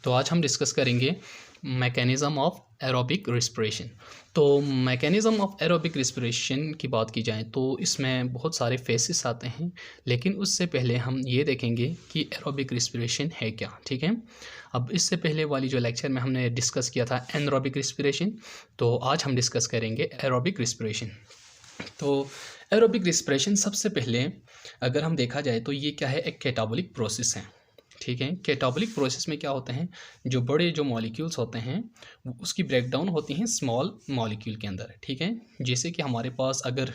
तो आज हम डिस्कस करेंगे मैकेनिज़्म ऑफ एरोबिक रिस्पिरेशन। तो मैकेनिज़्म ऑफ एरोबिक रिस्पिरेशन की बात की जाए तो इसमें बहुत सारे फेसेस आते हैं, लेकिन उससे पहले हम ये देखेंगे कि एरोबिक रिस्पिरेशन है क्या। ठीक है, अब इससे पहले वाली जो लेक्चर में हमने डिस्कस किया था एनरोबिक रिस्पिरेशन, तो आज हम डिस्कस करेंगे एरोबिक रिस्पिरेशन। तो एरोबिक रिस्पिरेशन सबसे पहले अगर हम देखा जाए तो ये क्या है, एक कैटाबॉलिक प्रोसेस है। ठीक है, कैटाबॉलिक प्रोसेस में क्या होते हैं, जो बड़े जो मॉलिक्यूल्स होते हैं उसकी ब्रेकडाउन होती हैं स्मॉल मॉलिक्यूल के अंदर। ठीक है, जैसे कि हमारे पास अगर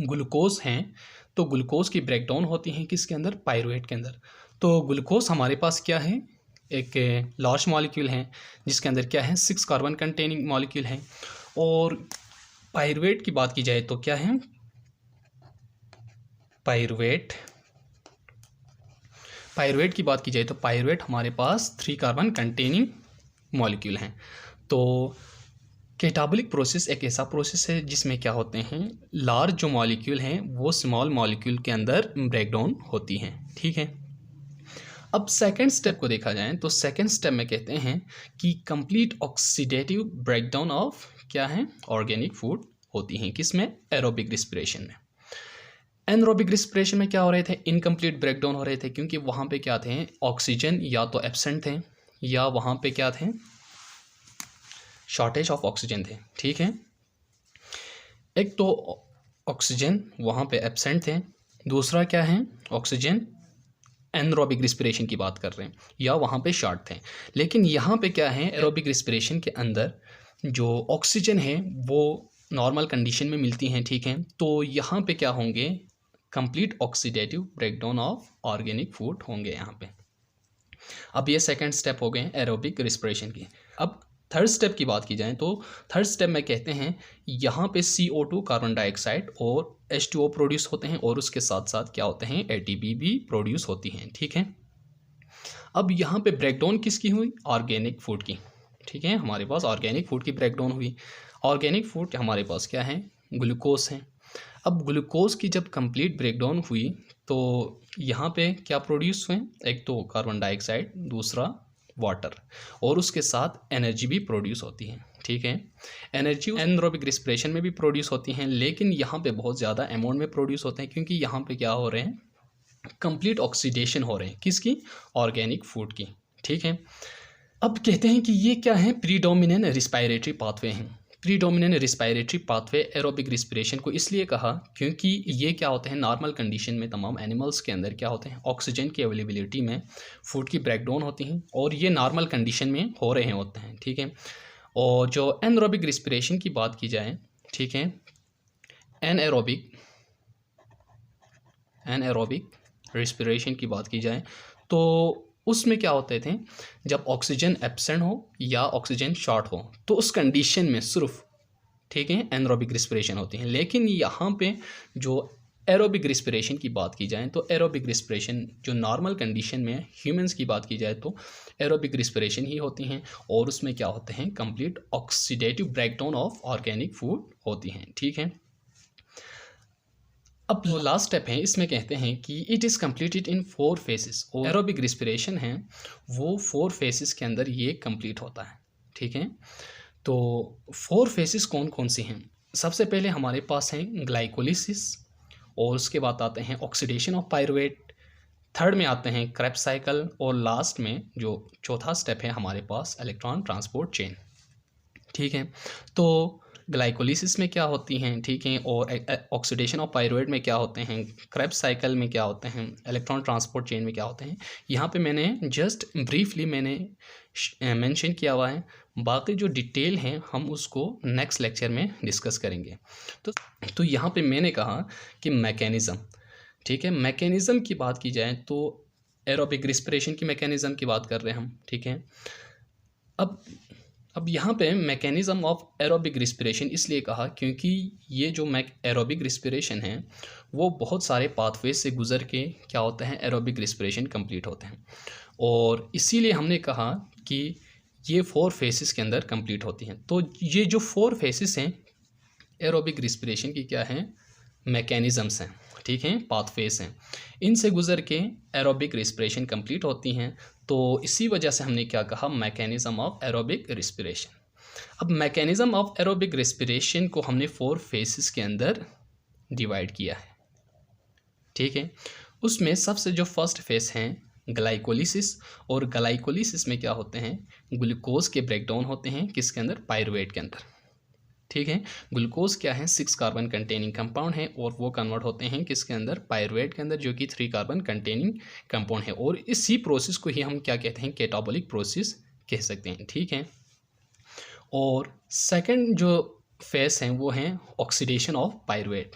ग्लूकोज हैं तो ग्लूकोज की ब्रेकडाउन होती हैं किसके अंदर, पायरुवेट के अंदर। तो ग्लूकोज हमारे पास क्या है, एक लार्ज मॉलिक्यूल है जिसके अंदर क्या है 6 कार्बन कंटेनिंग मॉलिक्यूल है। और पायरुवेट की बात की जाए तो क्या है, पायरुवेट की बात की जाए तो पायरुवेट हमारे पास 3 कार्बन कंटेनिंग मॉलिक्यूल हैं। तो कैटाबॉलिक प्रोसेस एक ऐसा प्रोसेस है जिसमें क्या होते हैं, लार्ज जो मॉलिक्यूल हैं वो स्मॉल मॉलिक्यूल के अंदर ब्रेकडाउन होती हैं। ठीक है, अब सेकेंड स्टेप को देखा जाए तो सेकेंड स्टेप में कहते हैं कि कंप्लीट ऑक्सीडेटिव ब्रेकडाउन ऑफ क्या है, ऑर्गेनिक फूड होती हैं किसमें, एरोबिक रिस्पिरेशन में। एनरोबिक रिस्पिरेशन में क्या हो रहे थे, इनकम्प्लीट ब्रेकडाउन हो रहे थे, क्योंकि वहाँ पे क्या थे, ऑक्सीजन या तो एब्सेंट थे या वहाँ पे क्या थे, शॉर्टेज ऑफ ऑक्सीजन थे। ठीक है, एक तो ऑक्सीजन वहाँ पे एब्सेंट थे, दूसरा क्या है, ऑक्सीजन एनरोबिक रिस्पिरेशन की बात कर रहे हैं या वहाँ पे शॉर्ट थे। लेकिन यहाँ पे क्या है, एरोबिक रिस्पिरेशन के अंदर जो ऑक्सीजन है वो नॉर्मल कंडीशन में मिलती हैं। ठीक है, तो यहाँ पे क्या होंगे, complete oxidative breakdown of organic food होंगे यहाँ पे। अब ये सेकंड स्टेप हो गए एरोबिक रिस्पिरेशन की। अब थर्ड स्टेप की बात की जाए तो थर्ड स्टेप में कहते हैं यहाँ पे CO2 कार्बन डाइऑक्साइड और H2O प्रोड्यूस होते हैं और उसके साथ साथ क्या होते हैं, ATP भी प्रोड्यूस होती हैं। ठीक है, अब यहाँ पे ब्रेकडाउन किसकी हुई, ऑर्गेनिक फूड की। ठीक है, हमारे पास ऑर्गेनिक फूड की ब्रेकडाउन हुई। ऑर्गेनिक फूड हमारे पास क्या है, ग्लूकोज है। अब ग्लूकोज की जब कंप्लीट ब्रेकडाउन हुई तो यहाँ पे क्या प्रोड्यूस हुए, एक तो कार्बन डाइऑक्साइड, दूसरा वाटर, और उसके साथ एनर्जी भी प्रोड्यूस होती है। ठीक है, एनर्जी एनरोबिक रिस्पिरेशन में भी प्रोड्यूस होती हैं, लेकिन यहाँ पे बहुत ज़्यादा अमाउंट में प्रोड्यूस होते हैं, क्योंकि यहाँ पे क्या हो रहे हैं, कंप्लीट ऑक्सीडेशन हो रहे हैं किसकी, ऑर्गेनिक फूड की। ठीक है, अब कहते हैं कि ये क्या है, प्रीडोमिनेंट रिस्पायरेटरी पाथवे हैं। Predominant respiratory pathway aerobic respiration को इसलिए कहा क्योंकि ये क्या होते हैं, नॉर्मल कंडीशन में तमाम एनिमल्स के अंदर क्या होते हैं, ऑक्सीजन की अवेलेबिलिटी में फूड की ब्रेकडाउन होती हैं और ये नॉर्मल कंडीशन में हो रहे होते हैं। ठीक है, और जो एनरोबिक रिस्पिरेशन की बात की जाए, ठीक है, एनएरोबिक रिस्पिरेशन की बात की जाए तो उसमें क्या होते थे, जब ऑक्सीजन एब्सेंट हो या ऑक्सीजन शॉर्ट हो तो उस कंडीशन में सिर्फ, ठीक है, एनरोबिक रिस्पिरेशन होती है। लेकिन यहाँ पे जो एरोबिक रिस्पिरेशन की बात की जाए तो एरोबिक रिस्पिरेशन जो नॉर्मल कंडीशन में ह्यूमंस की बात की जाए तो एरोबिक रिस्पिरेशन ही होती हैं और उसमें क्या होते हैं, complete oxidative breakdown of organic food होती हैं। ठीक है, अब जो लास्ट स्टेप है इसमें कहते हैं कि it is completed in 4 faces. और एरोबिक रिस्पिरेशन है वो 4 फेसेस के अंदर ये कंप्लीट होता है। ठीक है, तो 4 फेसेस कौन कौन सी हैं, सबसे पहले हमारे पास हैं ग्लाइकोलिसिस, और उसके बाद आते हैं ऑक्सीडेशन ऑफ पायरुवेट, थर्ड में आते हैं क्रेब्स साइकिल, और लास्ट में जो चौथा स्टेप है हमारे पास इलेक्ट्रॉन ट्रांसपोर्ट चेन। ठीक है, तो ग्लाइकोलिसिस में क्या होती हैं, ठीक है, और ऑक्सीडेशन ऑफ पायरुवेट में क्या होते हैं, क्रेब्स साइकिल में क्या होते हैं, इलेक्ट्रॉन ट्रांसपोर्ट चेन में क्या होते हैं, यहाँ पे मैंने जस्ट ब्रीफली मैंने मेंशन किया हुआ है। बाकी जो डिटेल हैं हम उसको नेक्स्ट लेक्चर में डिस्कस करेंगे। तो यहाँ पे मैंने कहा कि मैकेनिज़्म, ठीक है, मैकेनिज़्म की बात की जाए तो एरोबिक रिस्पिरेशन की मैकेनिज़्म की बात कर रहे हैं हम। ठीक है, अब यहाँ पे मैकेनिज़्म ऑफ एरोबिक रिस्पिरेशन इसलिए कहा क्योंकि ये जो एरोबिक रिस्पिरेशन है वो बहुत सारे पाथवे से गुज़र के क्या होता है, एरोबिक रिस्पिरेशन कंप्लीट होते हैं, और इसीलिए हमने कहा कि ये 4 फेसेस के अंदर कंप्लीट होती हैं। तो ये जो 4 फेसेस हैं एरोबिक रिस्पिरेशन की क्या हैं, मैकेनिज़म्स हैं। ठीक है, पाथवेज हैं, इनसे गुज़र के एरोबिक रिस्पिरेशन कंप्लीट होती हैं। तो इसी वजह से हमने क्या कहा, मैकेनिज्म ऑफ एरोबिक रिस्पिरेशन। अब मैकेनिज्म ऑफ एरोबिक रिस्पिरेशन को हमने 4 फेसेस के अंदर डिवाइड किया है, ठीक है। उसमें सबसे जो फर्स्ट फेस हैं ग्लाइकोलिसिस, और ग्लाइकोलिसिस में क्या होते हैं, ग्लूकोज के ब्रेकडाउन होते हैं किसके अंदर, पायरुवेट के अंदर, ठीक है। ग्लूकोज क्या है, 6 कार्बन कंटेनिंग कंपाउंड है और वो कन्वर्ट होते हैं किसके अंदर, पायरुवेट के अंदर, जो कि 3 कार्बन कंटेनिंग कंपाउंड है। और इसी प्रोसेस को ही हम क्या कहते हैं, कैटाबॉलिक प्रोसेस कह सकते हैं, ठीक है। और सेकंड जो फेस हैं वो हैं ऑक्सीडेशन ऑफ पायरुवेट।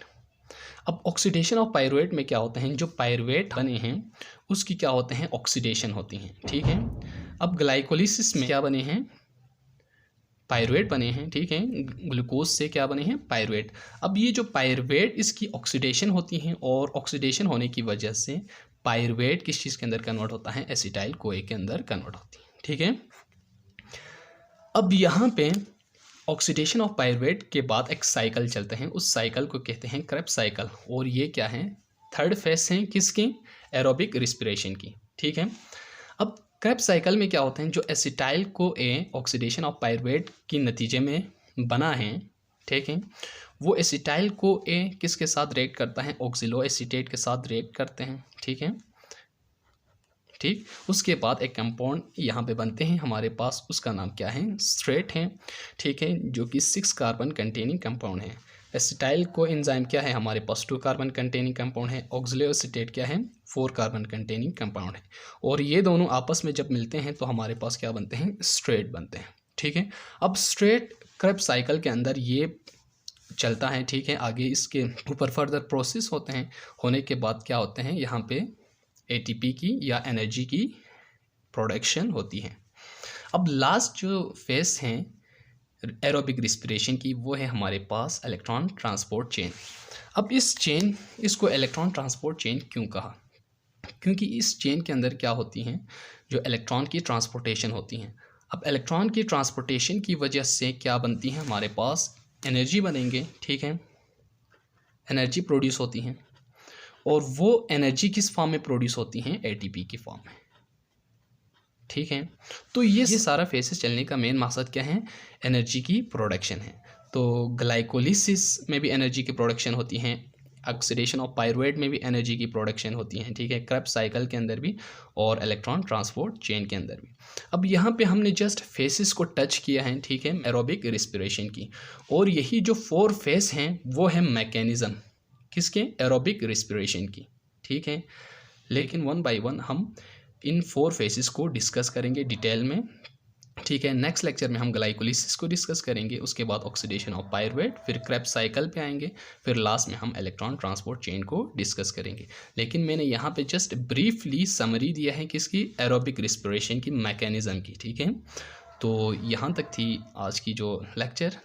अब ऑक्सीडेशन ऑफ पायरुवेट में क्या होते हैं, जो पायरुवेट बने हैं उसकी क्या होते हैं, ऑक्सीडेशन होती हैं, ठीक है। अब ग्लाइकोलिसिस में क्या बने हैं, पायरुवेट बने हैं, ठीक है। ग्लूकोज से क्या बने हैं, पायरुवेट। अब ये जो पायरुवेट इसकी ऑक्सीडेशन होती हैं और ऑक्सीडेशन होने की वजह से पायरुवेट किस चीज़ के अंदर कन्वर्ट होता है, एसिटाइल कोए के अंदर कन्वर्ट होती है, ठीक है। अब यहाँ पे ऑक्सीडेशन ऑफ पायरुवेट के बाद एक साइकिल चलते हैं, उस साइकिल को कहते हैं क्रेब्स साइकिल। और ये क्या है, थर्ड फेस हैं किसकी, एरोबिक रिस्पिरेशन की, ठीक है। अब क्रेब्स साइकिल में क्या होते हैं, जो acetyl co A oxidation of pyruvate की नतीजे में बना है, ठीक है, वो एसिटाइल को ए किसके साथ रिएक्ट करता है, ऑक्सिलो एसीटेट के साथ रिएक्ट करते हैं, ठीक है, ठीक। उसके बाद एक कंपाउंड यहाँ पे बनते हैं हमारे पास, उसका नाम क्या है, स्ट्रेट है, ठीक है, जो कि 6 कार्बन कंटेनिंग कंपाउंड है। एसिटाइल को एंजाइम क्या है हमारे पास, 2 कार्बन कंटेनिंग कंपाउंड है। ऑक्सिलोएसीटेट क्या है, 4 कार्बन कंटेनिंग कंपाउंड है। और ये दोनों आपस में जब मिलते हैं तो हमारे पास क्या बनते हैं, स्ट्रेट बनते हैं, ठीक है। अब स्ट्रेट क्रेब्स साइकिल के अंदर ये चलता है, ठीक है। आगे इसके ऊपर फर्दर प्रोसेस होते हैं, होने के बाद क्या होते हैं, यहाँ पे एटीपी की या एनर्जी की प्रोडक्शन होती है। अब लास्ट जो फेस हैं एरोबिक रिस्पिरेशन की, वो है हमारे पास इलेक्ट्रॉन ट्रांसपोर्ट चेन। अब इस चेन, इसको इलेक्ट्रॉन ट्रांसपोर्ट चेन क्यों कहा, क्योंकि इस चेन के अंदर क्या होती हैं, जो इलेक्ट्रॉन की ट्रांसपोर्टेशन होती हैं। अब इलेक्ट्रॉन की ट्रांसपोर्टेशन की वजह से क्या बनती है, हमारे पास एनर्जी बनेंगे, ठीक है, एनर्जी प्रोड्यूस होती हैं। और वो एनर्जी किस फॉर्म में प्रोड्यूस होती हैं, एटीपी की फॉर्म में, ठीक है। तो ये सारा फेसेस चलने का मेन मकसद क्या है, एनर्जी की प्रोडक्शन है। तो ग्लाइकोलिसिस में भी एनर्जी की प्रोडक्शन होती है, ऑक्सीडेशन ऑफ पायरुवेट में भी एनर्जी की प्रोडक्शन होती है, ठीक है, क्रेब्स साइकिल के अंदर भी और इलेक्ट्रॉन ट्रांसपोर्ट चेन के अंदर भी। अब यहाँ पे हमने जस्ट फेसेस को टच किया है, ठीक है, एरोबिक रिस्पिरेशन की। और यही जो 4 फेस हैं वो है मैकेनिज्म किसके, एरोबिक रिस्पिरेशन की, ठीक है। लेकिन 1 बाय 1 हम इन 4 फेसेस को डिस्कस करेंगे डिटेल में, ठीक है। नेक्स्ट लेक्चर में हम ग्लाइकोलिसिस को डिस्कस करेंगे, उसके बाद ऑक्सीडेशन ऑफ पायरुवेट, फिर क्रेब्स साइकिल पे आएंगे, फिर लास्ट में हम इलेक्ट्रॉन ट्रांसपोर्ट चेन को डिस्कस करेंगे। लेकिन मैंने यहाँ पे जस्ट ब्रीफली समरी दिया है किसकी, एरोबिक रिस्पिरेशन की मैकेनिज्म की, ठीक है। तो यहाँ तक थी आज की जो लेक्चर।